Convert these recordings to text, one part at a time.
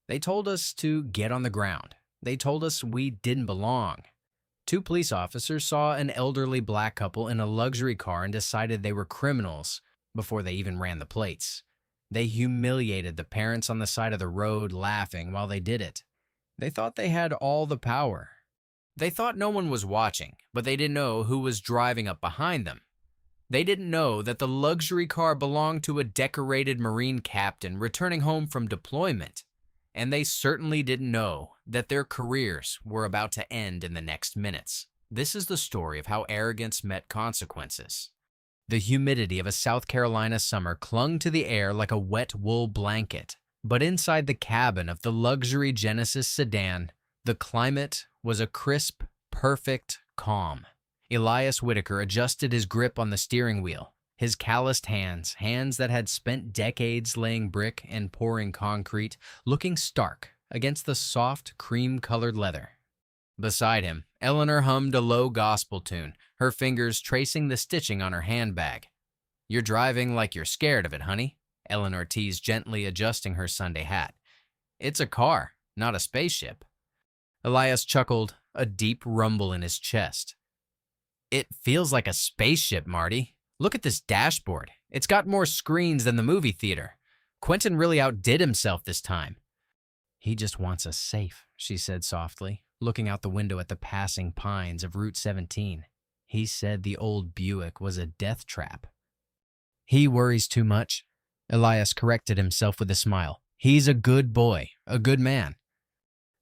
They told us to get on the ground. They told us we didn't belong. Two police officers saw an elderly black couple in a luxury car and decided they were criminals before they even ran the plates. They humiliated the parents on the side of the road, laughing while they did it. They thought they had all the power. They thought no one was watching, but they didn't know who was driving up behind them. They didn't know that the luxury car belonged to a decorated Marine captain returning home from deployment. And they certainly didn't know that their careers were about to end in the next minutes. This is the story of how arrogance met consequences. The humidity of a South Carolina summer clung to the air like a wet wool blanket, but inside the cabin of the luxury Genesis sedan, the climate was a crisp, perfect calm. Elias Whitaker adjusted his grip on the steering wheel. His calloused hands that had spent decades laying brick and pouring concrete, looking stark against the soft, cream-colored leather. Beside him, Eleanor hummed a low gospel tune, her fingers tracing the stitching on her handbag. "You're driving like you're scared of it, honey," Eleanor teased, gently adjusting her Sunday hat. "It's a car, not a spaceship." Elias chuckled, a deep rumble in his chest. "It feels like a spaceship, Marty. Look at this dashboard. It's got more screens than the movie theater. Quentin really outdid himself this time." "He just wants us safe," she said softly, looking out the window at the passing pines of Route 17. "He said the old Buick was a death trap." "He worries too much," Elias corrected himself with a smile. "He's a good boy, a good man."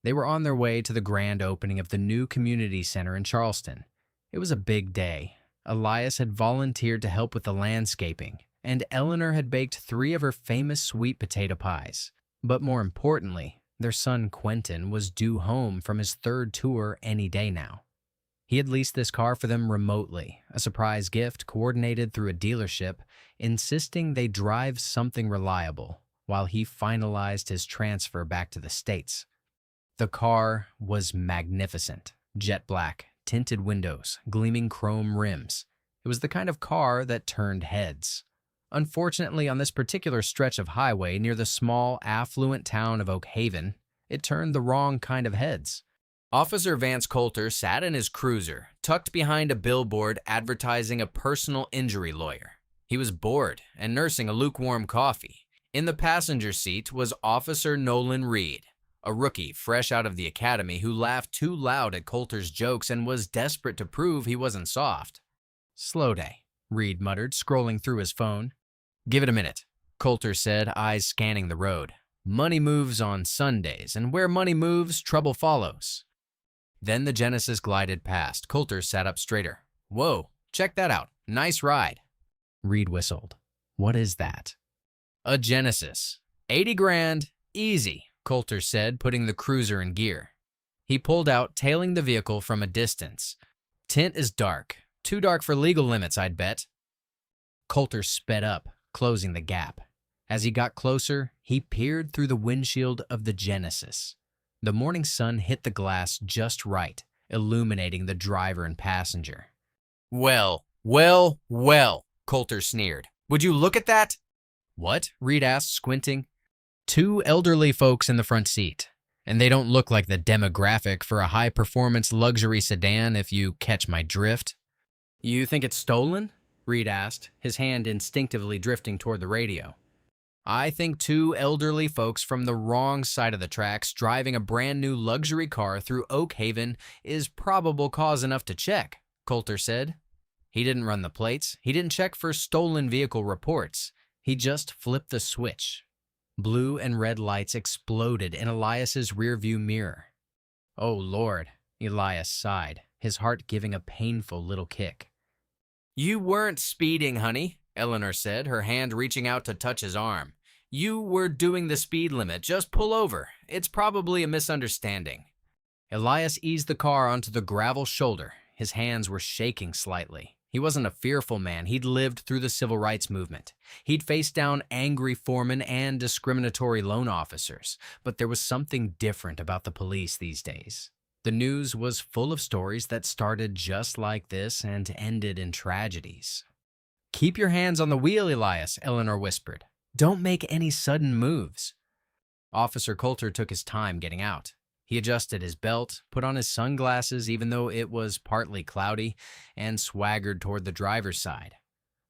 They were on their way to the grand opening of the new community center in Charleston. It was a big day. Elias had volunteered to help with the landscaping, and Eleanor had baked 3 of her famous sweet potato pies. But more importantly, their son Quentin was due home from his 3rd tour any day now. He had leased this car for them remotely, a surprise gift coordinated through a dealership, insisting they drive something reliable while he finalized his transfer back to the States. The car was magnificent, jet black, tinted windows, gleaming chrome rims. It was the kind of car that turned heads. Unfortunately, on this particular stretch of highway near the small, affluent town of Oak Haven, it turned the wrong kind of heads. Officer Vance Coulter sat in his cruiser, tucked behind a billboard advertising a personal injury lawyer. He was bored and nursing a lukewarm coffee. In the passenger seat was Officer Nolan Reed, a rookie fresh out of the academy who laughed too loud at Coulter's jokes and was desperate to prove he wasn't soft. "Slow day," Reed muttered, scrolling through his phone. "Give it a minute," Coulter said, eyes scanning the road. "Money moves on Sundays, and where money moves, trouble follows." Then the Genesis glided past. Coulter sat up straighter. "Whoa, check that out. Nice ride." Reed whistled. "What is that?" "A Genesis. 80 grand, easy," Coulter said, putting the cruiser in gear. He pulled out, tailing the vehicle from a distance. "Tint is dark. Too dark for legal limits, I'd bet." Coulter sped up, closing the gap. As he got closer, he peered through the windshield of the Genesis. The morning sun hit the glass just right, illuminating the driver and passenger. Well, Coulter sneered. "Would you look at that?" "What?" Reed asked, squinting. 2 elderly folks in the front seat, and they don't look like the demographic for a high-performance luxury sedan, if you catch my drift. "You think it's stolen?" Reed asked, his hand instinctively drifting toward the radio. "I think 2 elderly folks from the wrong side of the tracks driving a brand new luxury car through Oak Haven is probable cause enough to check," Coulter said. He didn't run the plates. He didn't check for stolen vehicle reports. He just flipped the switch. Blue and red lights exploded in Elias's rearview mirror. "Oh, Lord," Elias sighed, his heart giving a painful little kick. "You weren't speeding, honey," Eleanor said, her hand reaching out to touch his arm. "You were doing the speed limit. Just pull over. It's probably a misunderstanding." Elias eased the car onto the gravel shoulder. His hands were shaking slightly. He wasn't a fearful man. He'd lived through the civil rights movement. He'd faced down angry foremen and discriminatory loan officers. But there was something different about the police these days. The news was full of stories that started just like this and ended in tragedies. "Keep your hands on the wheel, Elias," Eleanor whispered. "Don't make any sudden moves." Officer Coulter took his time getting out. He adjusted his belt, put on his sunglasses even though it was partly cloudy, and swaggered toward the driver's side.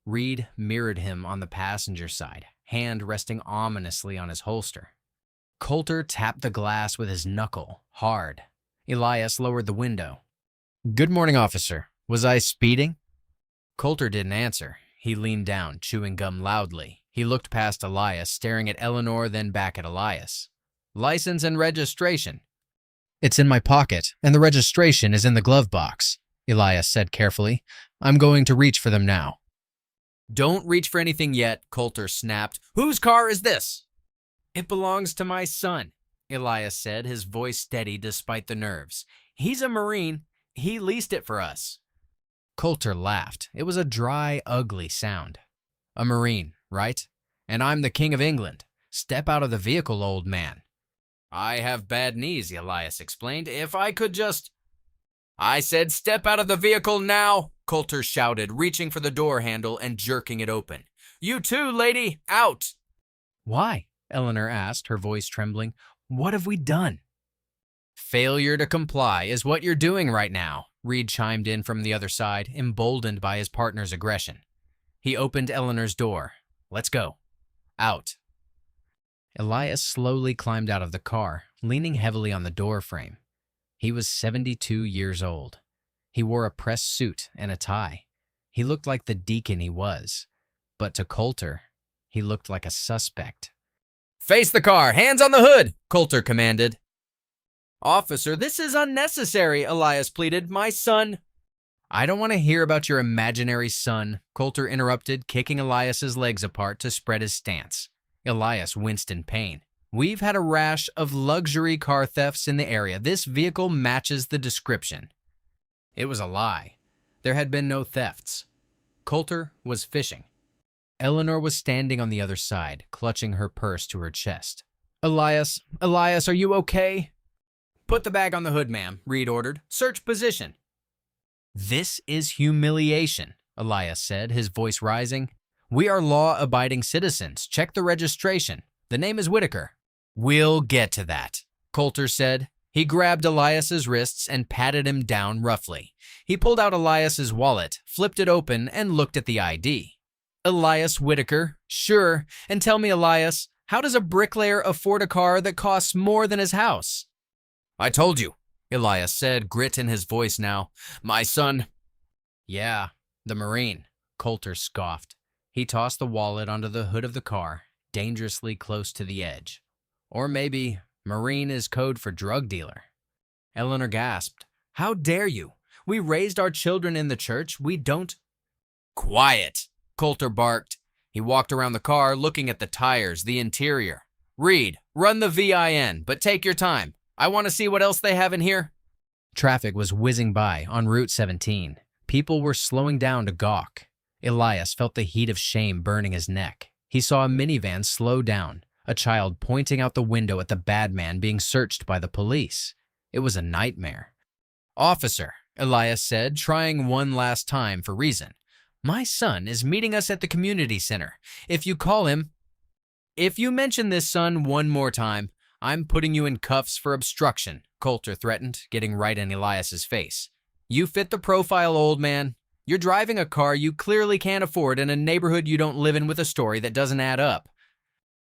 Reed mirrored him on the passenger side, hand resting ominously on his holster. Coulter tapped the glass with his knuckle, hard. Elias lowered the window. "Good morning, officer. Was I speeding?" Coulter didn't answer. He leaned down, chewing gum loudly. He looked past Elias, staring at Eleanor, then back at Elias. "License and registration." "It's in my pocket, and the registration is in the glove box," Elias said carefully. "I'm going to reach for them now." "Don't reach for anything yet," Coulter snapped. "Whose car is this?" "It belongs to my son," Elias said, his voice steady despite the nerves. "He's a Marine. He leased it for us." Coulter laughed. It was a dry, ugly sound. "A Marine, right? And I'm the King of England. Step out of the vehicle, old man." "I have bad knees," Elias explained. "If I could just—" "I said step out of the vehicle now," Coulter shouted, reaching for the door handle and jerking it open. "You too, lady, out!" "Why?" Eleanor asked, her voice trembling. "What have we done?" "Failure to comply is what you're doing right now," Reed chimed in from the other side, emboldened by his partner's aggression. He opened Eleanor's door. "Let's go." "Out." Elias slowly climbed out of the car, leaning heavily on the door frame. He was 72 years old. He wore a pressed suit and a tie. He looked like the deacon he was. But to Coulter, he looked like a suspect. "Face the car! Hands on the hood!" Coulter commanded. "Officer, this is unnecessary," Elias pleaded. "My son—" "I don't want to hear about your imaginary son," Coulter interrupted, kicking Elias's legs apart to spread his stance. Elias winced in pain. "We've had a rash of luxury car thefts in the area. This vehicle matches the description." It was a lie. There had been no thefts. Coulter was fishing. Eleanor was standing on the other side, clutching her purse to her chest. Elias, are you okay?" "Put the bag on the hood, ma'am," Reed ordered. "Search position." "This is humiliation," Elias said, his voice rising. "We are law-abiding citizens. Check the registration. The name is Whitaker." "We'll get to that," Coulter said. He grabbed Elias's wrists and patted him down roughly. He pulled out Elias's wallet, flipped it open, and looked at the ID. "Elias Whitaker, sure. And tell me, Elias, how does a bricklayer afford a car that costs more than his house?" "I told you," Elias said, grit in his voice now. "My son—" "Yeah, the Marine," Coulter scoffed. He tossed the wallet onto the hood of the car, dangerously close to the edge. "Or maybe Marine is code for drug dealer." Eleanor gasped. "How dare you? We raised our children in the church. We don't—" "Quiet," Coulter barked. He walked around the car, looking at the tires, the interior. "Reed, run the VIN, but take your time. I want to see what else they have in here." Traffic was whizzing by on Route 17. People were slowing down to gawk. Elias felt the heat of shame burning his neck. He saw a minivan slow down, a child pointing out the window at the bad man being searched by the police. It was a nightmare. "Officer," Elias said, trying one last time for reason. "My son is meeting us at the community center. If you mention this son one more time, I'm putting you in cuffs for obstruction," Coulter threatened, getting right in Elias's face. "You fit the profile, old man. You're driving a car you clearly can't afford in a neighborhood you don't live in with a story that doesn't add up."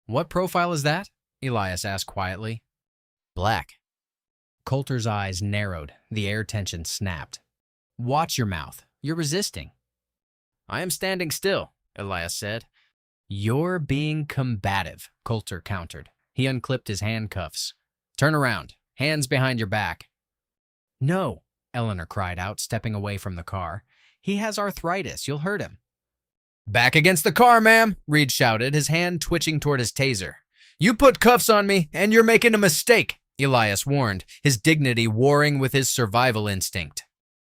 "What profile is that?" Elias asked quietly. "Black." Coulter's eyes narrowed. The air tension snapped. "Watch your mouth. You're resisting." "I am standing still," Elias said. "You're being combative," Coulter countered. He unclipped his handcuffs. "Turn around. Hands behind your back." "No," Eleanor cried out, stepping away from the car. "He has arthritis. You'll hurt him." "Back against the car, ma'am," Reed shouted, his hand twitching toward his taser. "You put cuffs on me, and you're making a mistake," Elias warned, his dignity warring with his survival instinct.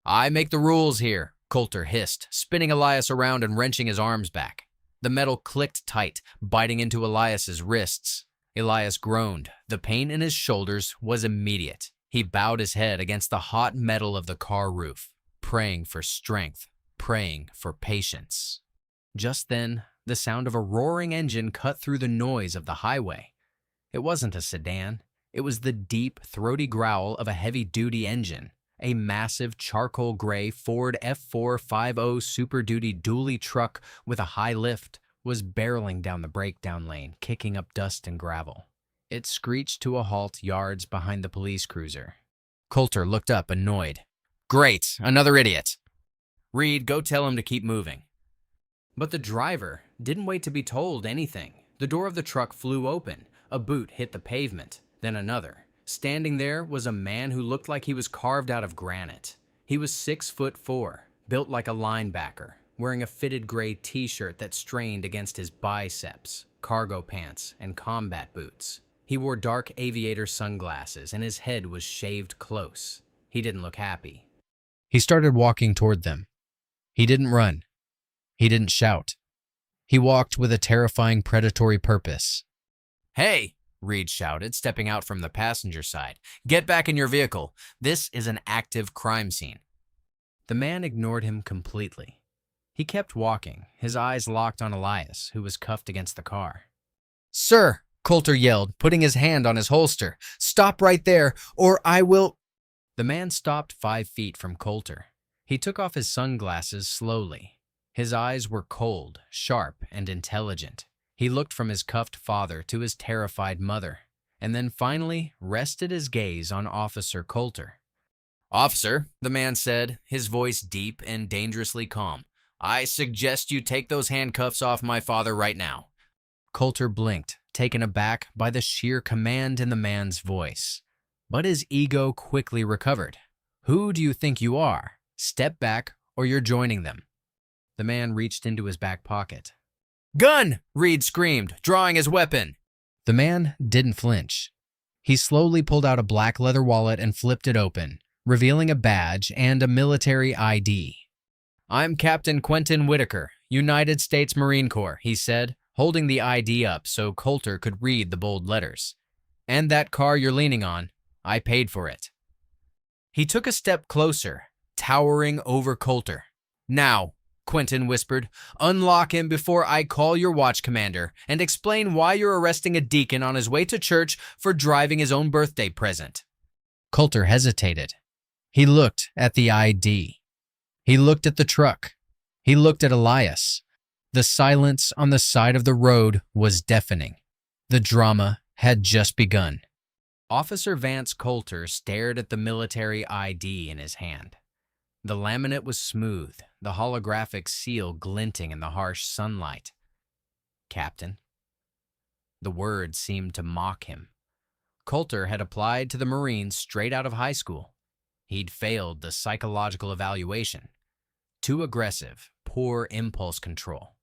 "I make the rules here," Coulter hissed, spinning Elias around and wrenching his arms back. The metal clicked tight, biting into Elias's wrists. Elias groaned. The pain in his shoulders was immediate. He bowed his head against the hot metal of the car roof, praying for strength, praying for patience. Just then, the sound of a roaring engine cut through the noise of the highway. It wasn't a sedan. It was the deep, throaty growl of a heavy-duty engine. A massive charcoal gray Ford F450 Super Duty dually truck with a high lift was barreling down the breakdown lane, kicking up dust and gravel. It screeched to a halt yards behind the police cruiser. Coulter looked up, annoyed. "Great, another idiot. Reed, go tell him to keep moving." But the driver didn't wait to be told anything. The door of the truck flew open. A boot hit the pavement, then another. Standing there was a man who looked like he was carved out of granite. He was 6'4", built like a linebacker, wearing a fitted gray t-shirt that strained against his biceps, cargo pants, and combat boots. He wore dark aviator sunglasses, and his head was shaved close. He didn't look happy. He started walking toward them. He didn't run. He didn't shout. He walked with a terrifying predatory purpose. "Hey!" Reed shouted, stepping out from the passenger side. "Get back in your vehicle. This is an active crime scene." The man ignored him completely. He kept walking, his eyes locked on Elias, who was cuffed against the car. "Sir!" Coulter yelled, putting his hand on his holster. "Stop right there, or I will—" The man stopped 5 feet from Coulter. He took off his sunglasses slowly. His eyes were cold, sharp, and intelligent. He looked from his cuffed father to his terrified mother, and then finally rested his gaze on Officer Coulter. "Officer," the man said, his voice deep and dangerously calm, "I suggest you take those handcuffs off my father right now." Coulter blinked, taken aback by the sheer command in the man's voice. But his ego quickly recovered. "Who do you think you are? Step back, or you're joining them." The man reached into his back pocket. "Gun!" Reed screamed, drawing his weapon. The man didn't flinch. He slowly pulled out a black leather wallet and flipped it open, revealing a badge and a military ID. "I'm Captain Quentin Whitaker, United States Marine Corps," he said, holding the ID up so Coulter could read the bold letters. "And that car you're leaning on, I paid for it." He took a step closer, towering over Coulter. "Now," Quentin whispered, "unlock him before I call your watch commander and explain why you're arresting a deacon on his way to church for driving his own birthday present." Coulter hesitated. He looked at the ID. He looked at the truck. He looked at Elias. The silence on the side of the road was deafening. The drama had just begun. Officer Vance Coulter stared at the military ID in his hand. The laminate was smooth, the holographic seal glinting in the harsh sunlight. "Captain." The word seemed to mock him. Coulter had applied to the Marines straight out of high school. He'd failed the psychological evaluation. Too aggressive, poor impulse control.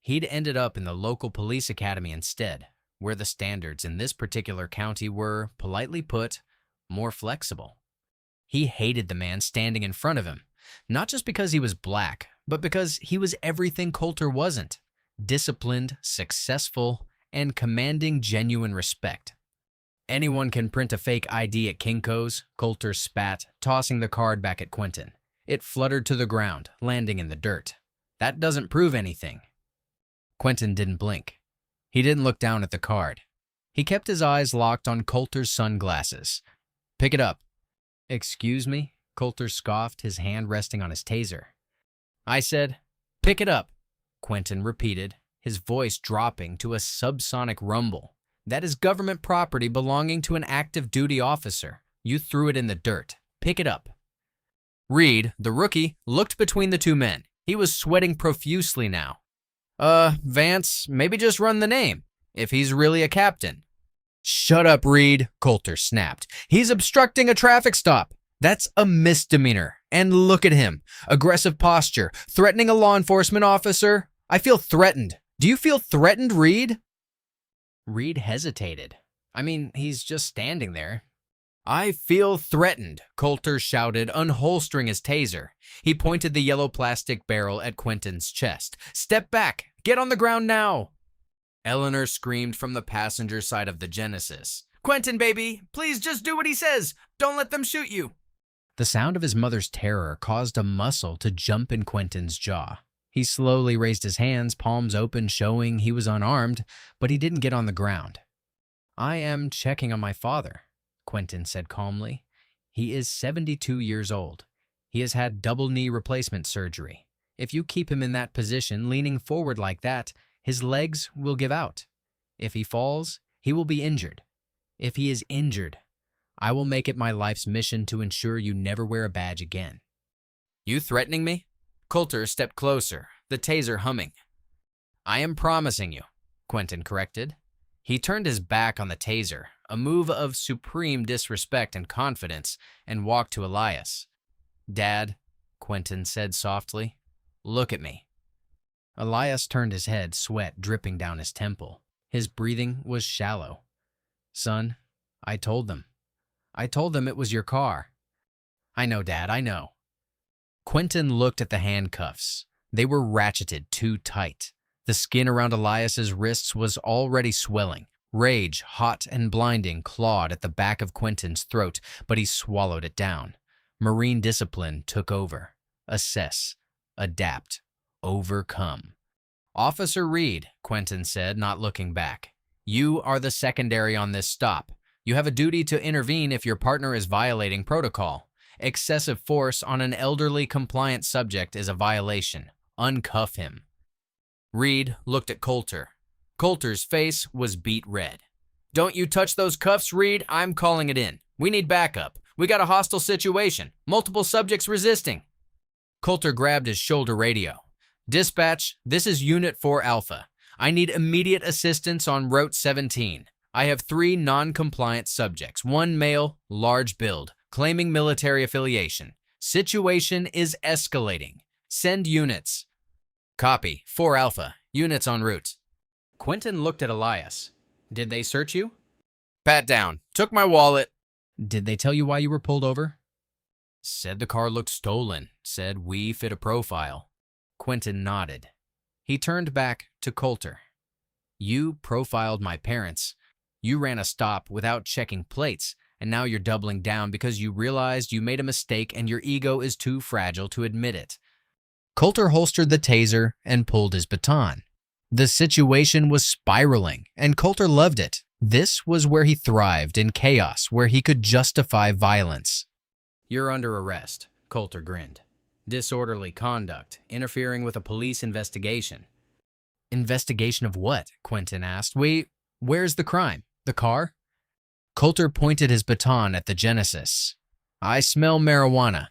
He'd ended up in the local police academy instead, where the standards in this particular county were, politely put, more flexible. He hated the man standing in front of him, not just because he was black, but because he was everything Coulter wasn't: disciplined, successful, and commanding genuine respect. "Anyone can print a fake ID at Kinko's," Coulter spat, tossing the card back at Quentin. It fluttered to the ground, landing in the dirt. "That doesn't prove anything." Quentin didn't blink. He didn't look down at the card. He kept his eyes locked on Coulter's sunglasses. "Pick it up." "Excuse me?" Coulter scoffed, his hand resting on his taser. "I said, pick it up," Quentin repeated, his voice dropping to a subsonic rumble. "That is government property belonging to an active duty officer. You threw it in the dirt. Pick it up." Reed, the rookie, looked between the two men. He was sweating profusely now. Vance, maybe just run the name, if he's really a captain." "Shut up, Reed," Coulter snapped. "He's obstructing a traffic stop. That's a misdemeanor. And look at him. Aggressive posture, threatening a law enforcement officer. I feel threatened. Do you feel threatened, Reed?" Reed hesitated. I mean, he's just standing there. "I feel threatened," Coulter shouted, unholstering his taser. He pointed the yellow plastic barrel at Quentin's chest. "Step back! Get on the ground now!" Eleanor screamed from the passenger side of the Genesis. "Quentin, baby, please just do what he says! Don't let them shoot you!" The sound of his mother's terror caused a muscle to jump in Quentin's jaw. He slowly raised his hands, palms open, showing he was unarmed, but he didn't get on the ground. I am checking on my father, Quentin said calmly. He is 72 years old. He has had double knee replacement surgery. If you keep him in that position, leaning forward like that, his legs will give out. If he falls, he will be injured. If he is injured, I will make it my life's mission to ensure you never wear a badge again. You threatening me? Coulter stepped closer, the taser humming. I am promising you, Quentin corrected. He turned his back on the taser, a move of supreme disrespect and confidence, and walked to Elias. Dad, Quentin said softly, look at me. Elias turned his head, sweat dripping down his temple. His breathing was shallow. Son, I told them. I told them it was your car. I know, Dad, I know. Quentin looked at the handcuffs. They were ratcheted too tight. The skin around Elias's wrists was already swelling. Rage, hot and blinding, clawed at the back of Quentin's throat, but he swallowed it down. Marine discipline took over. Assess, adapt, overcome. Officer Reed, Quentin said, not looking back. You are the secondary on this stop. You have a duty to intervene if your partner is violating protocol. Excessive force on an elderly compliant subject is a violation. Uncuff him. Reed looked at Coulter. Coulter's face was beet red. Don't you touch those cuffs, Reed. I'm calling it in. We need backup. We got a hostile situation. Multiple subjects resisting. Coulter grabbed his shoulder radio. Dispatch, this is Unit 4 Alpha. I need immediate assistance on Route 17. I have 3 non-compliant subjects. 1 male, large build, claiming military affiliation. Situation is escalating. Send units. Copy. 4 Alpha. Units en route. Quentin looked at Elias. Did they search you? Pat down. Took my wallet. Did they tell you why you were pulled over? Said the car looked stolen. Said we fit a profile. Quentin nodded. He turned back to Coulter. You profiled my parents. You ran a stop without checking plates, and now you're doubling down because you realized you made a mistake and your ego is too fragile to admit it. Coulter holstered the taser and pulled his baton. The situation was spiraling, and Coulter loved it. This was where he thrived, in chaos, where he could justify violence. You're under arrest, Coulter grinned. Disorderly conduct, interfering with a police investigation. Investigation of what? Quentin asked. Where's the crime? The car? Coulter pointed his baton at the Genesis. I smell marijuana.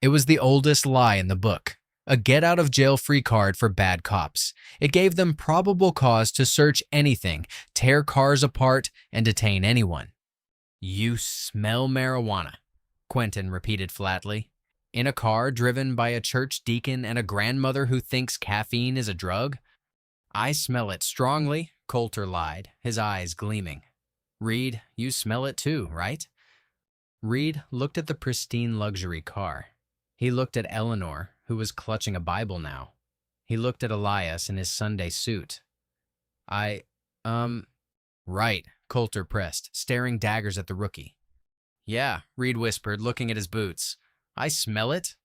It was the oldest lie in the book. A get-out-of-jail-free card for bad cops. It gave them probable cause to search anything, tear cars apart, and detain anyone. You smell marijuana, Quentin repeated flatly. In a car driven by a church deacon and a grandmother who thinks caffeine is a drug? I smell it strongly, Coulter lied, his eyes gleaming. Reed, you smell it too, right? Reed looked at the pristine luxury car. He looked at Eleanor, who was clutching a Bible now. He looked at Elias in his Sunday suit. Right, Coulter pressed, staring daggers at the rookie. Yeah, Reed whispered, looking at his boots. I smell it.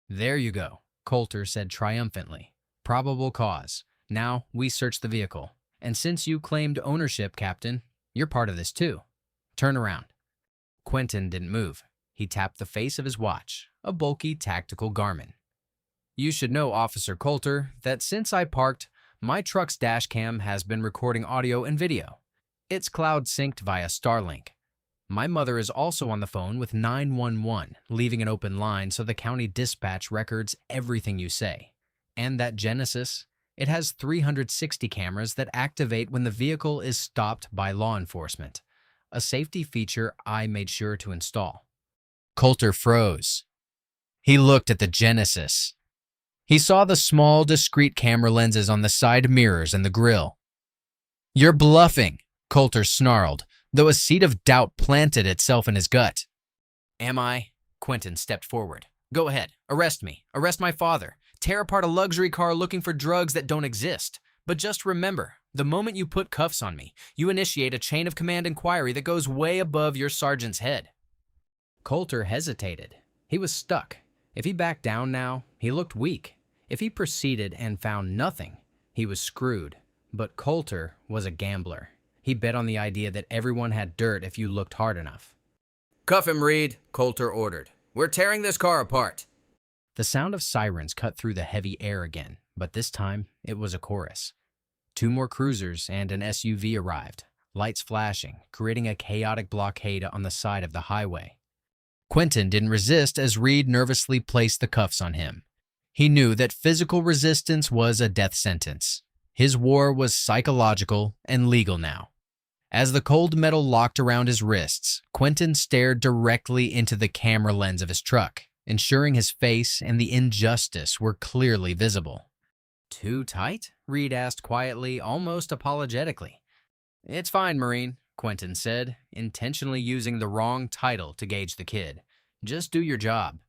There you go, Coulter said triumphantly. Probable cause. Now we search the vehicle. And since you claimed ownership, Captain, you're part of this too. Turn around. Quentin didn't move. He tapped the face of his watch, a bulky tactical Garmin. You should know, Officer Coulter, that since I parked, my truck's dash cam has been recording audio and video. It's cloud synced via Starlink. My mother is also on the phone with 911, leaving an open line so the county dispatch records everything you say. And that Genesis, it has 360 cameras that activate when the vehicle is stopped by law enforcement, a safety feature I made sure to install. Coulter froze. He looked at the Genesis. He saw the small, discreet camera lenses on the side mirrors and the grille. You're bluffing, Coulter snarled, though a seed of doubt planted itself in his gut. Am I? Quentin stepped forward. Go ahead. Arrest me. Arrest my father. Tear apart a luxury car looking for drugs that don't exist. But just remember, the moment you put cuffs on me, you initiate a chain of command inquiry that goes way above your sergeant's head. Coulter hesitated. He was stuck. If he backed down now, he looked weak. If he proceeded and found nothing, he was screwed. But Coulter was a gambler. He bet on the idea that everyone had dirt if you looked hard enough. "Cuff him, Reed," Coulter ordered. "We're tearing this car apart." The sound of sirens cut through the heavy air again, but this time it was a chorus. 2 more cruisers and an SUV arrived, lights flashing, creating a chaotic blockade on the side of the highway. Quentin didn't resist as Reed nervously placed the cuffs on him. He knew that physical resistance was a death sentence. His war was psychological and legal now. As the cold metal locked around his wrists, Quentin stared directly into the camera lens of his truck, ensuring his face and the injustice were clearly visible. "Too tight?" Reed asked quietly, almost apologetically. "It's fine, Marine," Quentin said, intentionally using the wrong title to gauge the kid. "Just do your job."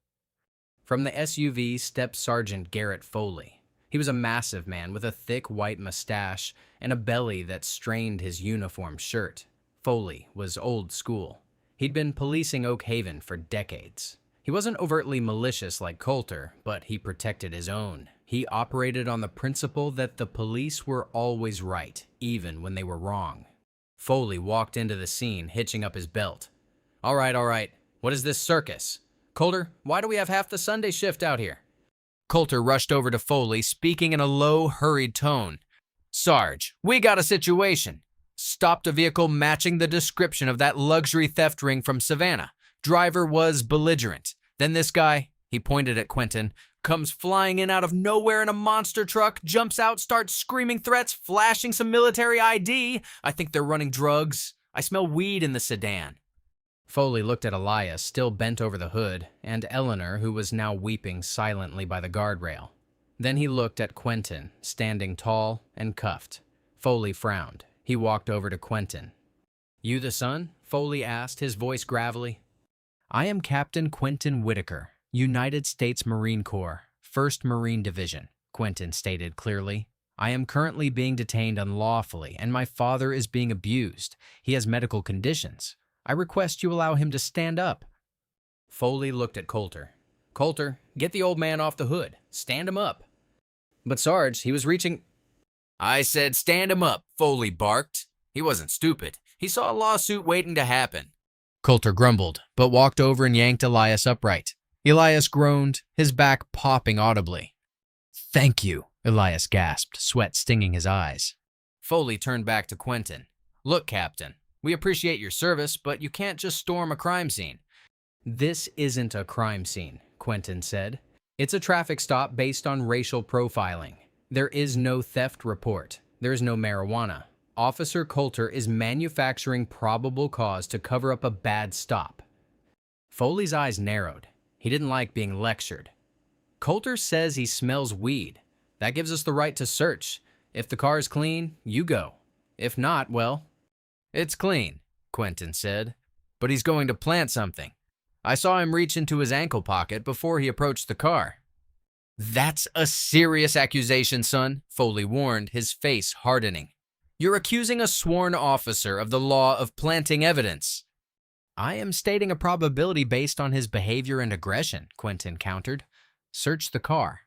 From the SUV stepped Sergeant Garrett Foley. He was a massive man with a thick white mustache and a belly that strained his uniform shirt. Foley was old school. He'd been policing Oak Haven for decades. He wasn't overtly malicious like Coulter, but he protected his own. He operated on the principle that the police were always right, even when they were wrong. Foley walked into the scene, hitching up his belt. All right. What is this circus? Coulter, why do we have half the Sunday shift out here?" Coulter rushed over to Foley, speaking in a low, hurried tone. "Sarge, we got a situation. Stopped a vehicle matching the description of that luxury theft ring from Savannah. Driver was belligerent. Then this guy," he pointed at Quentin, "comes flying in out of nowhere in a monster truck, jumps out, starts screaming threats, flashing some military ID. I think they're running drugs. I smell weed in the sedan." Foley looked at Elias, still bent over the hood, and Eleanor, who was now weeping silently by the guardrail. Then he looked at Quentin, standing tall and cuffed. Foley frowned. He walked over to Quentin. "You the son?" Foley asked, his voice gravelly. "I am Captain Quentin Whitaker, United States Marine Corps, 1st Marine Division," Quentin stated clearly. "I am currently being detained unlawfully, and my father is being abused. He has medical conditions. I request you allow him to stand up." Foley looked at Coulter. "Coulter, get the old man off the hood. Stand him up." "But Sarge, he was reaching—" "I said stand him up," Foley barked. He wasn't stupid. He saw a lawsuit waiting to happen. Coulter grumbled, but walked over and yanked Elias upright. Elias groaned, his back popping audibly. "Thank you," Elias gasped, sweat stinging his eyes. Foley turned back to Quentin. "Look, Captain, we appreciate your service, but you can't just storm a crime scene." "This isn't a crime scene," Quentin said. "It's a traffic stop based on racial profiling. There is no theft report. There is no marijuana. Officer Coulter is manufacturing probable cause to cover up a bad stop." Foley's eyes narrowed. He didn't like being lectured. "Coulter says he smells weed. That gives us the right to search. If the car is clean, you go. If not, well—" "It's clean," Quentin said, "but he's going to plant something. I saw him reach into his ankle pocket before he approached the car." "That's a serious accusation, son," Foley warned, his face hardening. "You're accusing a sworn officer of the law of planting evidence." "I am stating a probability based on his behavior and aggression," Quentin countered. "Search the car."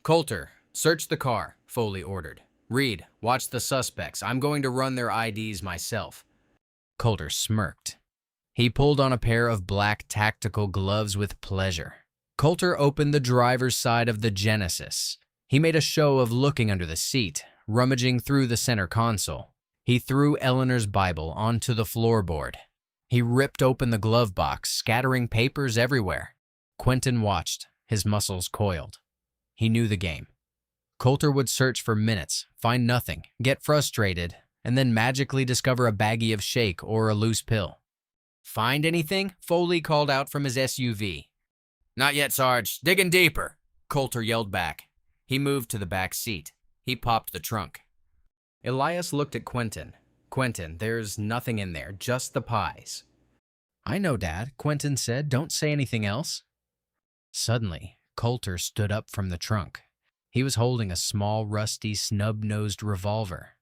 "Coulter, search the car," Foley ordered. "Reed, watch the suspects. I'm going to run their IDs myself." Coulter smirked. He pulled on a pair of black tactical gloves with pleasure. Coulter opened the driver's side of the Genesis. He made a show of looking under the seat, rummaging through the center console. He threw Eleanor's Bible onto the floorboard. He ripped open the glove box, scattering papers everywhere. Quentin watched, his muscles coiled. He knew the game. Coulter would search for minutes, find nothing, get frustrated, and then magically discover a baggie of shake or a loose pill. "Find anything?" Foley called out from his SUV. "Not yet, Sarge. Digging deeper," Coulter yelled back. He moved to the back seat. He popped the trunk. Elias looked at Quentin. "Quentin, there's nothing in there, just the pies." "I know, Dad," Quentin said. "Don't say anything else." Suddenly, Coulter stood up from the trunk. He was holding a small, rusty, snub-nosed revolver.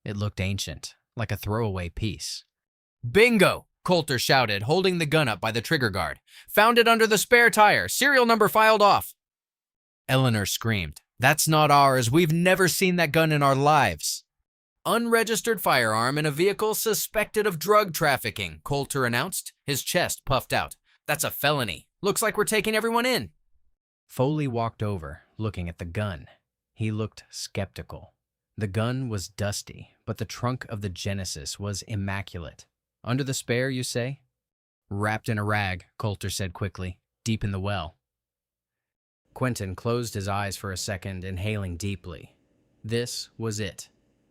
It looked ancient, like a throwaway piece. "Bingo!" Coulter shouted, holding the gun up by the trigger guard. "Found it under the spare tire. Serial number filed off." Eleanor screamed. "That's not ours. We've never seen that gun in our lives." unregistered firearm in a vehicle suspected of drug trafficking, Coulter announced, his chest puffed out. That's a felony. Looks like we're taking everyone in. Foley walked over, looking at the gun. He looked skeptical. The gun was dusty, but the trunk of the Genesis was immaculate. Under the spare, you say? Wrapped in a rag, Coulter said quickly, deep in the well. Quentin closed his eyes for a second, inhaling deeply. This was it.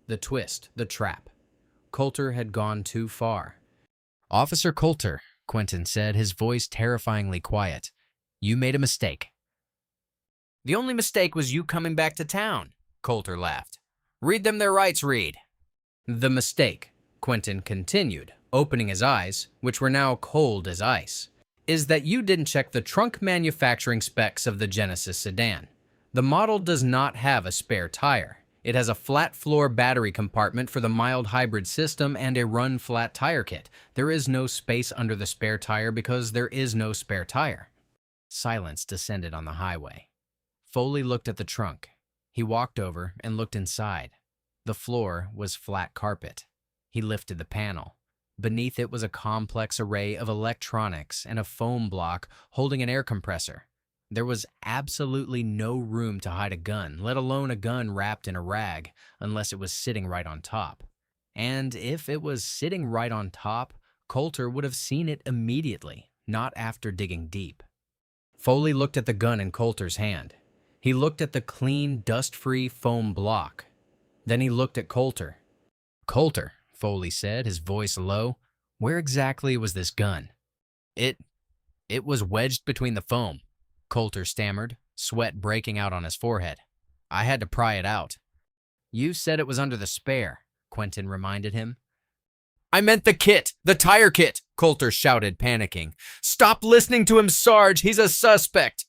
The twist, the trap. Coulter had gone too far. Officer Coulter, Quentin said, his voice terrifyingly quiet. You made a mistake. The only mistake was you coming back to town, Coulter laughed. Read them their rights, Reed. The mistake, Quentin continued, opening his eyes, which were now cold as ice, is that you didn't check the trunk manufacturing specs of the Genesis sedan. The model does not have a spare tire. It has a flat-floor battery compartment for the mild hybrid system and a run-flat tire kit. There is no space under the spare tire because there is no spare tire. Silence descended on the highway. Foley looked at the trunk. He walked over and looked inside. The floor was flat carpet. He lifted the panel. Beneath it was a complex array of electronics and a foam block holding an air compressor. There was absolutely no room to hide a gun, let alone a gun wrapped in a rag, unless it was sitting right on top. And if it was sitting right on top, Coulter would have seen it immediately, not after digging deep. Foley looked at the gun in Coulter's hand. He looked at the clean, dust-free foam block. Then he looked at Coulter. Coulter, Foley said, his voice low, where exactly was this gun? It was wedged between the foam, Coulter stammered, sweat breaking out on his forehead. I had to pry it out. You said it was under the spare, Quentin reminded him. I meant the kit, the tire kit, Coulter shouted, panicking. Stop listening to him, Sarge. He's a suspect.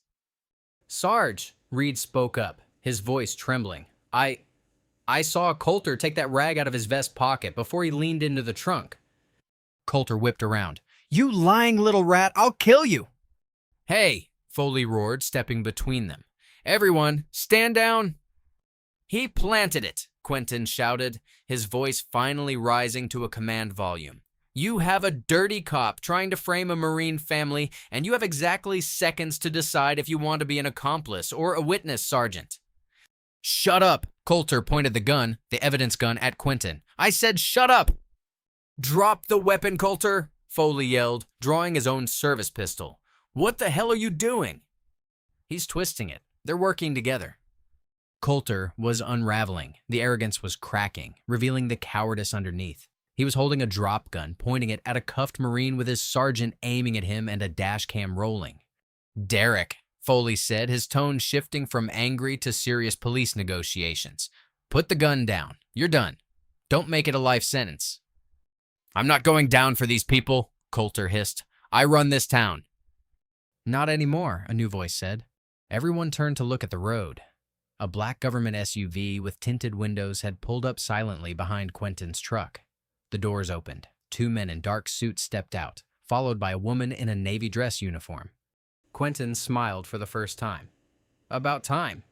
Sarge, Reed spoke up, his voice trembling. I saw Coulter take that rag out of his vest pocket before he leaned into the trunk. Coulter whipped around. You lying little rat, I'll kill you. Hey, Foley roared, stepping between them. Everyone, stand down. He planted it, Quentin shouted, his voice finally rising to a command volume. You have a dirty cop trying to frame a Marine family, and you have exactly seconds to decide if you want to be an accomplice or a witness, Sergeant. Shut up, Coulter pointed the gun, the evidence gun, at Quentin. I said shut up! Drop the weapon, Coulter, Foley yelled, drawing his own service pistol. What the hell are you doing? He's twisting it. They're working together. Coulter was unraveling. The arrogance was cracking, revealing the cowardice underneath. He was holding a drop gun, pointing it at a cuffed Marine with his sergeant aiming at him and a dash cam rolling. Derek, Foley said, his tone shifting from angry to serious police negotiations. Put the gun down. You're done. Don't make it a life sentence. I'm not going down for these people, Coulter hissed. I run this town. Not anymore, a new voice said. Everyone turned to look at the road. A black government SUV with tinted windows had pulled up silently behind Quentin's truck. The doors opened. 2 men in dark suits stepped out, followed by a woman in a navy dress uniform. Quentin smiled for the first time. About time.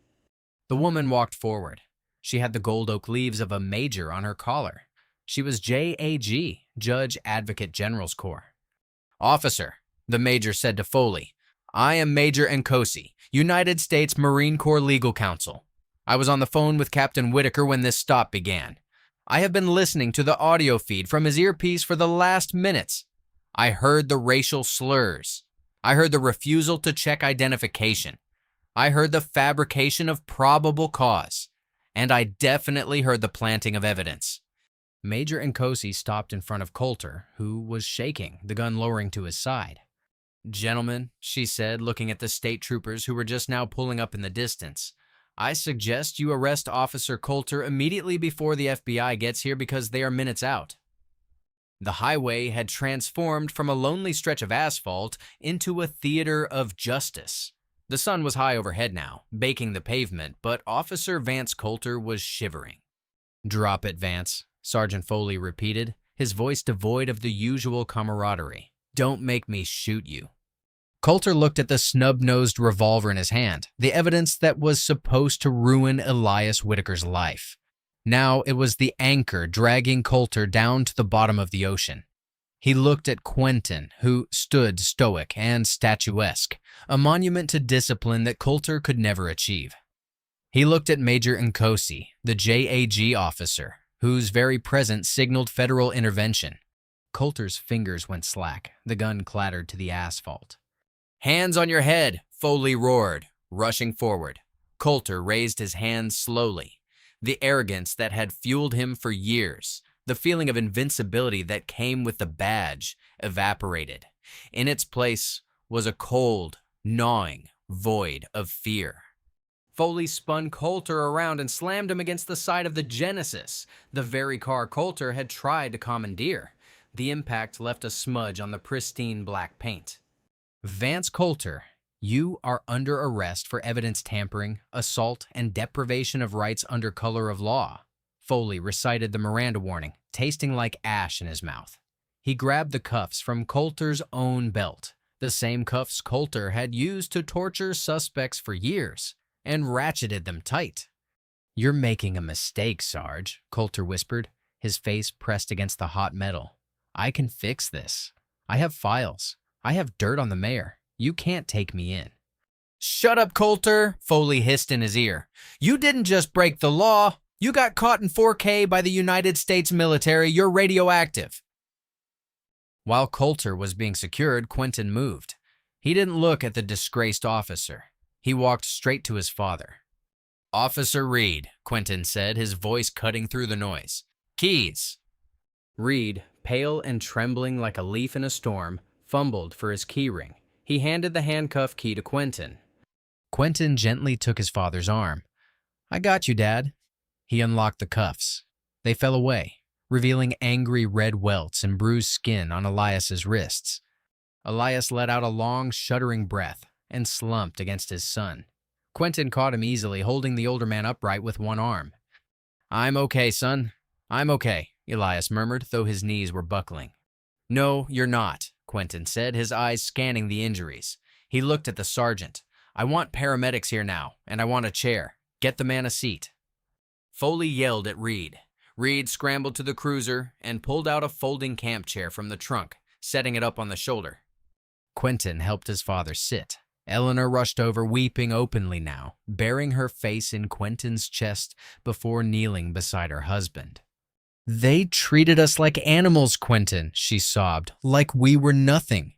The woman walked forward. She had the gold oak leaves of a major on her collar. She was JAG, Judge Advocate General's Corps. Officer, the major said to Foley, I am Major Nkosi, United States Marine Corps Legal Counsel. I was on the phone with Captain Whitaker when this stop began. I have been listening to the audio feed from his earpiece for the last minutes. I heard the racial slurs. I heard the refusal to check identification. I heard the fabrication of probable cause. And I definitely heard the planting of evidence. Major Nkosi stopped in front of Coulter, who was shaking, the gun lowering to his side. Gentlemen, she said, looking at the state troopers who were just now pulling up in the distance, I suggest you arrest Officer Coulter immediately before the FBI gets here because they are minutes out. The highway had transformed from a lonely stretch of asphalt into a theater of justice. The sun was high overhead now, baking the pavement, but Officer Vance Coulter was shivering. Drop it, Vance, Sergeant Foley repeated, his voice devoid of the usual camaraderie. Don't make me shoot you. Coulter looked at the snub-nosed revolver in his hand, the evidence that was supposed to ruin Elias Whitaker's life. Now it was the anchor dragging Coulter down to the bottom of the ocean. He looked at Quentin, who stood stoic and statuesque, a monument to discipline that Coulter could never achieve. He looked at Major Nkosi, the JAG officer, whose very presence signaled federal intervention. Coulter's fingers went slack. The gun clattered to the asphalt. "Hands on your head," Foley roared, rushing forward. Coulter raised his hands slowly. The arrogance that had fueled him for years, the feeling of invincibility that came with the badge, evaporated. In its place was a cold, gnawing void of fear. Foley spun Coulter around and slammed him against the side of the Genesis, the very car Coulter had tried to commandeer. The impact left a smudge on the pristine black paint. "Vance Coulter, you are under arrest for evidence tampering, assault, and deprivation of rights under color of law." Foley recited the Miranda warning, tasting like ash in his mouth. He grabbed the cuffs from Coulter's own belt, the same cuffs Coulter had used to torture suspects for years, and ratcheted them tight. "You're making a mistake, Sarge," Coulter whispered, his face pressed against the hot metal. "I can fix this. I have files. I have dirt on the mayor. You can't take me in." "Shut up, Coulter," Foley hissed in his ear. "You didn't just break the law. You got caught in 4K by the United States military. You're radioactive." While Coulter was being secured, Quentin moved. He didn't look at the disgraced officer. He walked straight to his father. "Officer Reed," Quentin said, his voice cutting through the noise. "Keys." Reed, pale and trembling like a leaf in a storm, fumbled for his keyring. He handed the handcuff key to Quentin. Quentin gently took his father's arm. "I got you, Dad." He unlocked the cuffs. They fell away, revealing angry red welts and bruised skin on Elias's wrists. Elias let out a long, shuddering breath and slumped against his son. Quentin caught him easily, holding the older man upright with one arm. "I'm okay, son. I'm okay," Elias murmured, though his knees were buckling. "No, you're not," Quentin said, his eyes scanning the injuries. He looked at the sergeant. "I want paramedics here now, and I want a chair. Get the man a seat." Foley yelled at Reed. Reed scrambled to the cruiser and pulled out a folding camp chair from the trunk, setting it up on the shoulder. Quentin helped his father sit. Eleanor rushed over, weeping openly now, burying her face in Quentin's chest before kneeling beside her husband. "They treated us like animals, Quentin," she sobbed, "like we were nothing."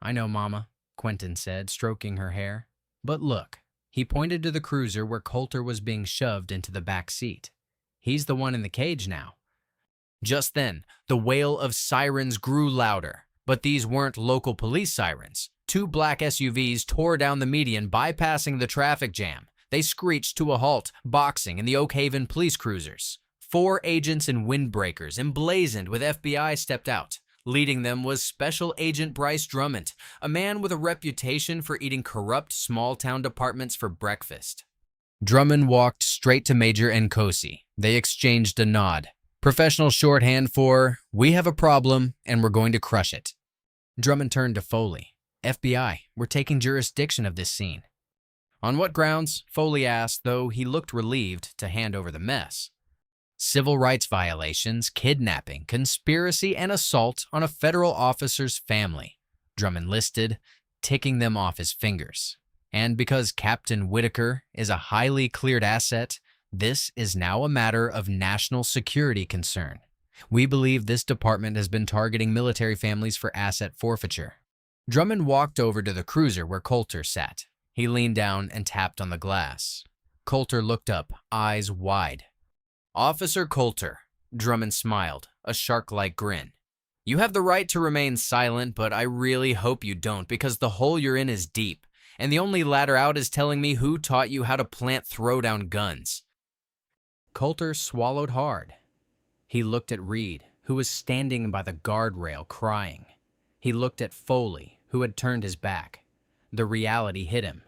"I know, Mama," Quentin said, stroking her hair. "But look." He pointed to the cruiser where Coulter was being shoved into the back seat. "He's the one in the cage now." Just then, the wail of sirens grew louder, but these weren't local police sirens. Two black SUVs tore down the median, bypassing the traffic jam. They screeched to a halt, boxing in the Oak Haven police cruisers. 4 agents in windbreakers, emblazoned with FBI, stepped out. Leading them was Special Agent Bryce Drummond, a man with a reputation for eating corrupt small-town departments for breakfast. Drummond walked straight to Major Nkosi. They exchanged a nod. Professional shorthand for, "We have a problem, and we're going to crush it." Drummond turned to Foley. "FBI, we're taking jurisdiction of this scene." "On what grounds?" Foley asked, though he looked relieved to hand over the mess. "Civil rights violations, kidnapping, conspiracy, and assault on a federal officer's family," Drummond listed, ticking them off his fingers. "And because Captain Whitaker is a highly cleared asset, this is now a matter of national security concern. We believe this department has been targeting military families for asset forfeiture." Drummond walked over to the cruiser where Coulter sat. He leaned down and tapped on the glass. Coulter looked up, eyes wide. "Officer Coulter," Drummond smiled, a shark-like grin. "You have the right to remain silent, but I really hope you don't, because the hole you're in is deep, and the only ladder out is telling me who taught you how to plant throwdown guns." Coulter swallowed hard. He looked at Reed, who was standing by the guardrail crying. He looked at Foley, who had turned his back. The reality hit him.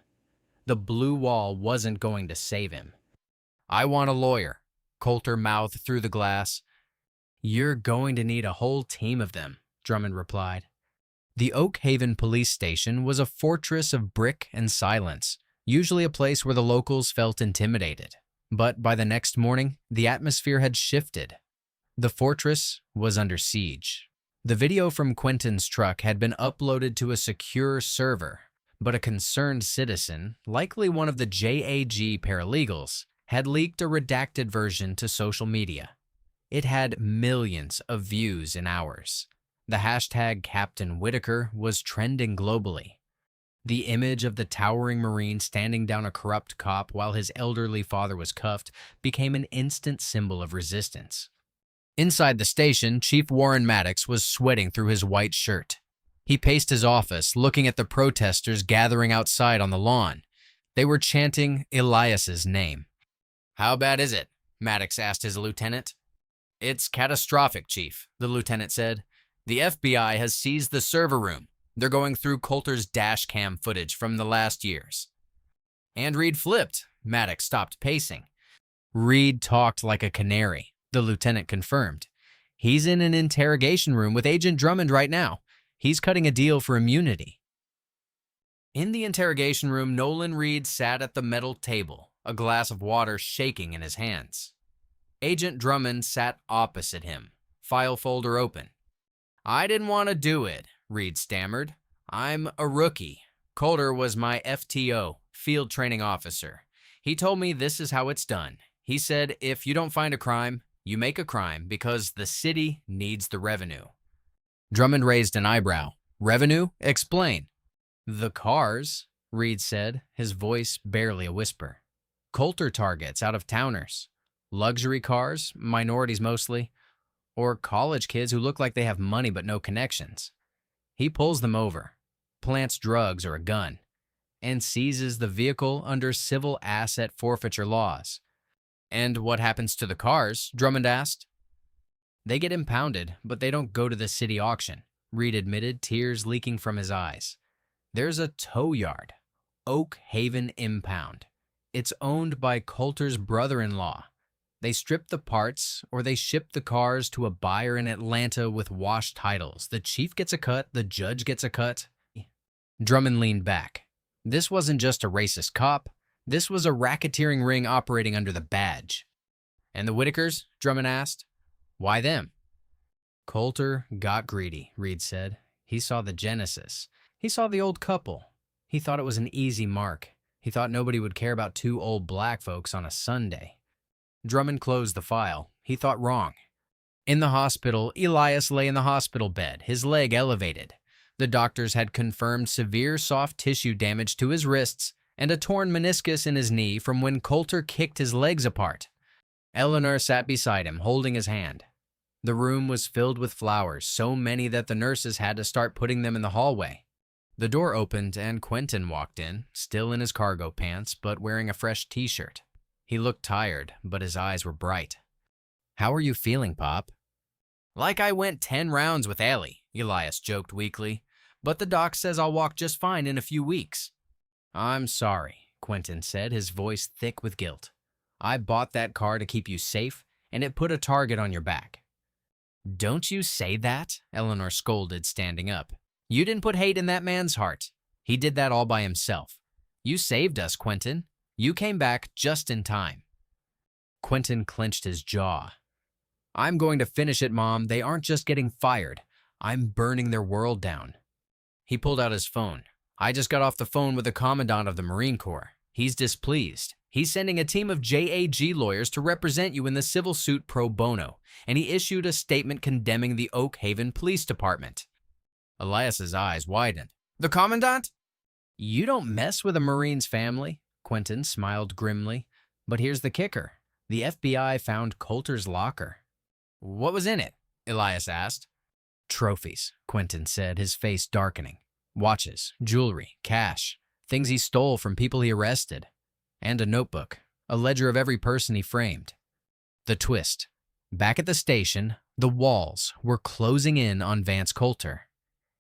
The blue wall wasn't going to save him. "I want a lawyer," Coulter mouthed through the glass. "You're going to need a whole team of them," Drummond replied. The Oak Haven police station was a fortress of brick and silence, usually a place where the locals felt intimidated. But by the next morning, the atmosphere had shifted. The fortress was under siege. The video from Quentin's truck had been uploaded to a secure server, but a concerned citizen, likely one of the JAG paralegals, had leaked a redacted version to social media. It had millions of views in hours. The hashtag Captain Whitaker was trending globally. The image of the towering Marine standing down a corrupt cop while his elderly father was cuffed became an instant symbol of resistance. Inside the station, Chief Warren Maddox was sweating through his white shirt. He paced his office, looking at the protesters gathering outside on the lawn. They were chanting Elias's name. "How bad is it?" Maddox asked his lieutenant. "It's catastrophic, Chief," the lieutenant said. "The FBI has seized the server room. They're going through Coulter's dash cam footage from the last years." "And Reed flipped." Maddox stopped pacing. Reed talked like a canary, the lieutenant confirmed. "He's in an interrogation room with Agent Drummond right now. He's cutting a deal for immunity." In the interrogation room, Nolan Reed sat at the metal table, a glass of water shaking in his hands. Agent Drummond sat opposite him, file folder open. "I didn't want to do it," Reed stammered. "I'm a rookie. Coulter was my FTO, field training officer. He told me this is how it's done. He said if you don't find a crime, you make a crime because the city needs the revenue." Drummond raised an eyebrow. "Revenue? Explain." "The cars," Reed said, his voice barely a whisper. "Coulter targets out-of-towners. Luxury cars, minorities mostly, or college kids who look like they have money but no connections. He pulls them over, plants drugs or a gun, and seizes the vehicle under civil asset forfeiture laws." "And what happens to the cars?" Drummond asked. "They get impounded, but they don't go to the city auction," Reed admitted, tears leaking from his eyes. "There's a tow yard, Oak Haven Impound. It's owned by Coulter's brother-in-law. They strip the parts, or they ship the cars to a buyer in Atlanta with washed titles. The chief gets a cut, the judge gets a cut." Drummond leaned back. This wasn't just a racist cop. This was a racketeering ring operating under the badge. "And the Whitakers?" Drummond asked. "Why them?" "Coulter got greedy," Reed said. "He saw the genesis. He saw the old couple. He thought it was an easy mark. He thought nobody would care about two old black folks on a Sunday." Drummond closed the file. He thought wrong. In the hospital, Elias lay in the hospital bed, his leg elevated. The doctors had confirmed severe soft tissue damage to his wrists and a torn meniscus in his knee from when Coulter kicked his legs apart. Eleanor sat beside him, holding his hand. The room was filled with flowers, so many that the nurses had to start putting them in the hallway. The door opened and Quentin walked in, still in his cargo pants, but wearing a fresh t-shirt. He looked tired, but his eyes were bright. "How are you feeling, Pop?" "Like I went 10 rounds with Ellie," Elias joked weakly. "But the doc says I'll walk just fine in a few weeks." "I'm sorry," Quentin said, his voice thick with guilt. "I bought that car to keep you safe, and it put a target on your back." "Don't you say that," Eleanor scolded, standing up. "You didn't put hate in that man's heart. He did that all by himself. You saved us, Quentin. You came back just in time." Quentin clenched his jaw. "I'm going to finish it, Mom. They aren't just getting fired. I'm burning their world down." He pulled out his phone. "I just got off the phone with the Commandant of the Marine Corps. He's displeased. He's sending a team of JAG lawyers to represent you in the civil suit pro bono, and he issued a statement condemning the Oak Haven Police Department." Elias's eyes widened. "The Commandant?" "You don't mess with a Marine's family," Quentin smiled grimly. "But here's the kicker. The FBI found Coulter's locker." "What was in it?" Elias asked. "Trophies," Quentin said, his face darkening. "Watches, jewelry, cash, things he stole from people he arrested. And a notebook, a ledger of every person he framed." The twist. Back at the station, the walls were closing in on Vance Coulter.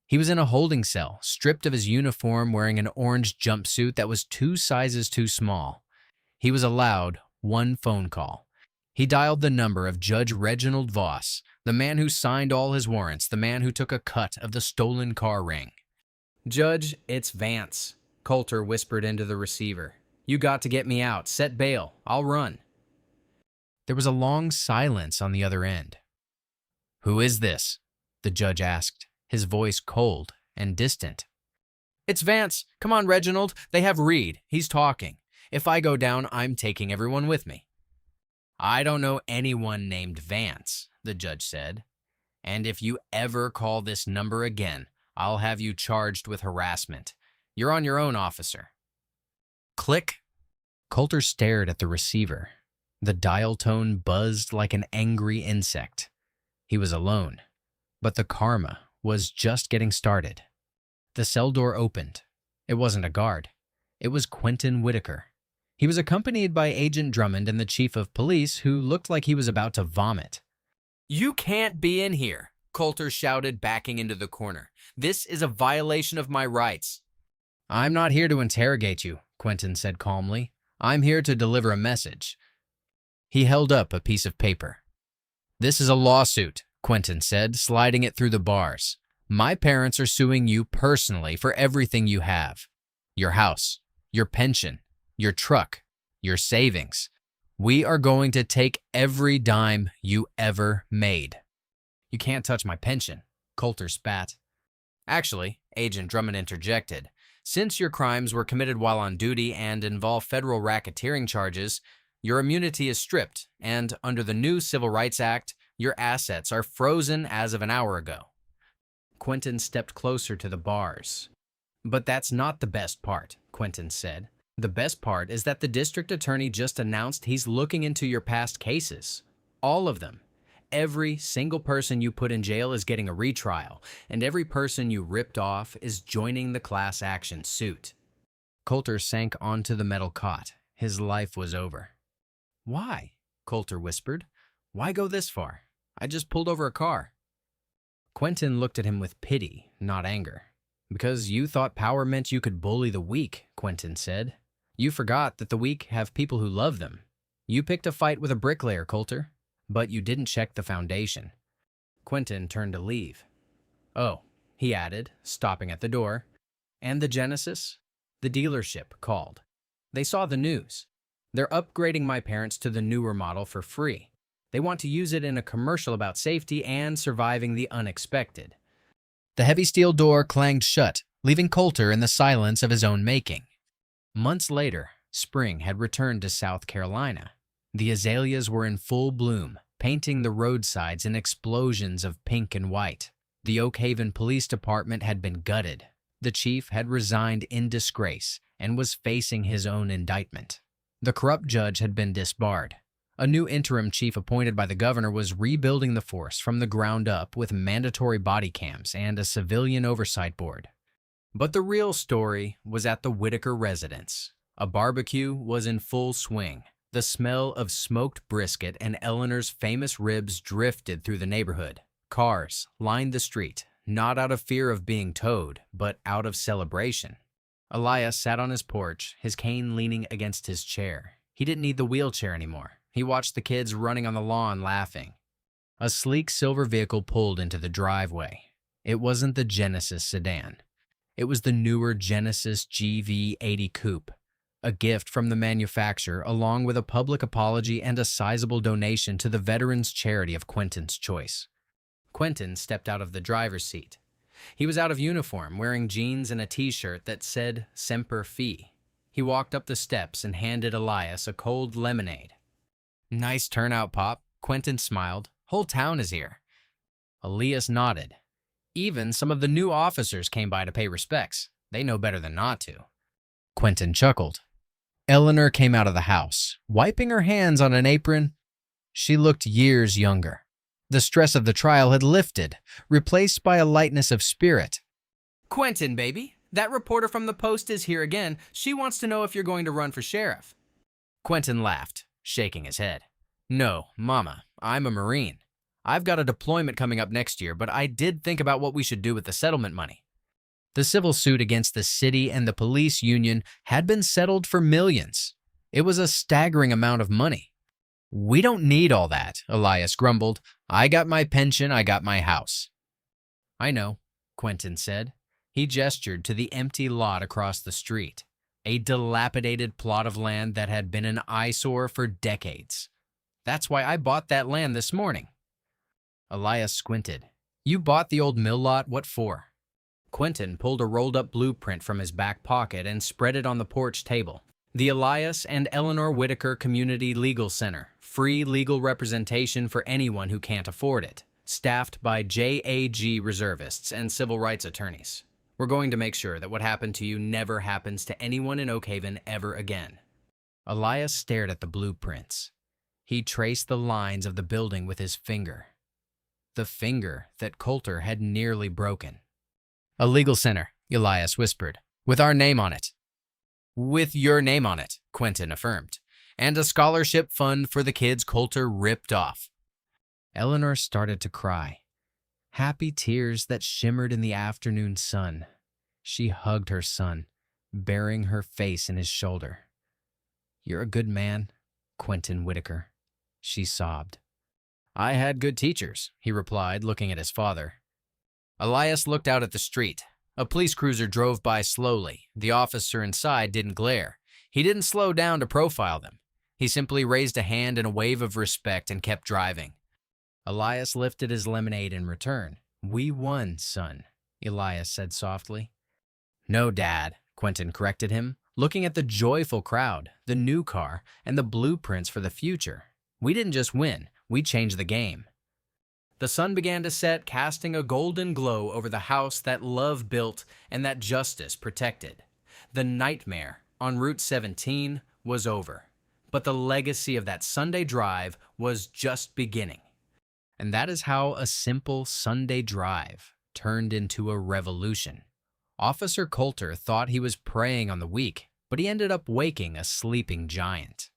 He was in a holding cell, stripped of his uniform, wearing an orange jumpsuit that was 2 sizes too small. He was allowed one phone call. He dialed the number of Judge Reginald Voss, the man who signed all his warrants, the man who took a cut of the stolen car ring. "Judge, it's Vance," Coulter whispered into the receiver. "You got to get me out. Set bail. I'll run." There was a long silence on the other end. "Who is this?" the judge asked, his voice cold and distant. It's Vance. Come on, Reginald. They have Reed. He's talking. If I go down, I'm taking everyone with me. "I don't know anyone named Vance," the judge said. "And if you ever call this number again, I'll have you charged with harassment. You're on your own, officer." Click. Coulter stared at the receiver. The dial tone buzzed like an angry insect. He was alone, but the karma was just getting started. The cell door opened. It wasn't a guard. It was Quentin Whitaker. He was accompanied by Agent Drummond and the chief of police, who looked like he was about to vomit. You can't be in here, Coulter shouted, backing into the corner. This is a violation of my rights. "I'm not here to interrogate you," Quentin said calmly. "I'm here to deliver a message." He held up a piece of paper. "This is a lawsuit," Quentin said, sliding it through the bars. "My parents are suing you personally for everything you have. Your house, your pension, your truck, your savings. We are going to take every dime you ever made." "You can't touch my pension," Coulter spat. "Actually," Agent Drummond interjected, "since your crimes were committed while on duty and involve federal racketeering charges, your immunity is stripped, and under the new Civil Rights Act, your assets are frozen as of an hour ago." Quentin stepped closer to the bars. "But that's not the best part," Quentin said. "The best part is that the district attorney just announced he's looking into your past cases. All of them. Every single person you put in jail is getting a retrial, and every person you ripped off is joining the class action suit." Coulter sank onto the metal cot. His life was over. "Why?" Coulter whispered. "Why go this far? I just pulled over a car." Quentin looked at him with pity, not anger. "Because you thought power meant you could bully the weak," Quentin said. "You forgot that the weak have people who love them. You picked a fight with a bricklayer, Coulter, but you didn't check the foundation." Quentin turned to leave. "Oh," he added, stopping at the door. "And the Genesis?" The dealership called. "They saw the news. They're upgrading my parents to the newer model for free. They want to use it in a commercial about safety and surviving the unexpected." The heavy steel door clanged shut, leaving Coulter in the silence of his own making. Months later, spring had returned to South Carolina. The azaleas were in full bloom, painting the roadsides in explosions of pink and white. The Oak Haven Police Department had been gutted. The chief had resigned in disgrace and was facing his own indictment. The corrupt judge had been disbarred. A new interim chief appointed by the governor was rebuilding the force from the ground up with mandatory body cams and a civilian oversight board. But the real story was at the Whitaker residence. A barbecue was in full swing. The smell of smoked brisket and Eleanor's famous ribs drifted through the neighborhood. Cars lined the street, not out of fear of being towed, but out of celebration. Elias sat on his porch, his cane leaning against his chair. He didn't need the wheelchair anymore. He watched the kids running on the lawn laughing. A sleek silver vehicle pulled into the driveway. It wasn't the Genesis sedan. It was the newer Genesis GV80 Coupe, a gift from the manufacturer along with a public apology and a sizable donation to the veterans charity of Quentin's choice. Quentin stepped out of the driver's seat. He was out of uniform, wearing jeans and a t-shirt that said Semper Fi. He walked up the steps and handed Elias a cold lemonade. "Nice turnout, Pop," Quentin smiled. "Whole town is here." Elias nodded. "Even some of the new officers came by to pay respects. They know better than not to." Quentin chuckled. Eleanor came out of the house, wiping her hands on an apron. She looked years younger. The stress of the trial had lifted, replaced by a lightness of spirit. "Quentin, baby, that reporter from the Post is here again. She wants to know if you're going to run for sheriff." Quentin laughed, shaking his head. "No, Mama, I'm a Marine. I've got a deployment coming up next year, but I did think about what we should do with the settlement money." The civil suit against the city and the police union had been settled for millions. It was a staggering amount of money. "We don't need all that," Elias grumbled. "I got my pension, I got my house." "I know," Quentin said. He gestured to the empty lot across the street, a dilapidated plot of land that had been an eyesore for decades. That's why I bought that land this morning. Elias squinted. You bought the old mill lot, what for? Quentin pulled a rolled-up blueprint from his back pocket and spread it on the porch table. The Elias and Eleanor Whitaker Community Legal Center, free legal representation for anyone who can't afford it, staffed by JAG reservists and civil rights attorneys. We're going to make sure that what happened to you never happens to anyone in Oak Haven ever again. Elias stared at the blueprints. He traced the lines of the building with his finger. The finger that Coulter had nearly broken. A legal center, Elias whispered, with our name on it. With your name on it, Quentin affirmed, and a scholarship fund for the kids Coulter ripped off. Eleanor started to cry. Happy tears that shimmered in the afternoon sun. She hugged her son, burying her face in his shoulder. You're a good man, Quentin Whitaker, she sobbed. I had good teachers, he replied, looking at his father. Elias looked out at the street. A police cruiser drove by slowly. The officer inside didn't glare. He didn't slow down to profile them. He simply raised a hand in a wave of respect and kept driving. Elias lifted his lemonade in return. We won, son, Elias said softly. No, Dad, Quentin corrected him, looking at the joyful crowd, the new car, and the blueprints for the future. We didn't just win, we changed the game. The sun began to set, casting a golden glow over the house that love built and that justice protected. The nightmare on Route 17 was over, but the legacy of that Sunday drive was just beginning. And that is how a simple Sunday drive turned into a revolution. Officer Coulter thought he was preying on the weak, but he ended up waking a sleeping giant.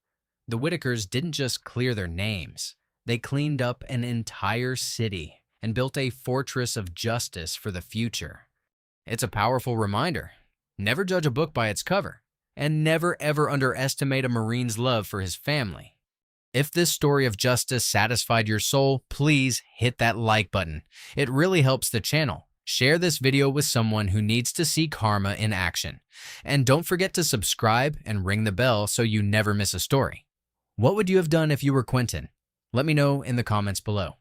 The Whitakers didn't just clear their names. They cleaned up an entire city and built a fortress of justice for the future. It's a powerful reminder. Never judge a book by its cover, and never ever underestimate a Marine's love for his family. If this story of justice satisfied your soul, please hit that like button. It really helps the channel. Share this video with someone who needs to see karma in action. And don't forget to subscribe and ring the bell so you never miss a story. What would you have done if you were Quentin? Let me know in the comments below.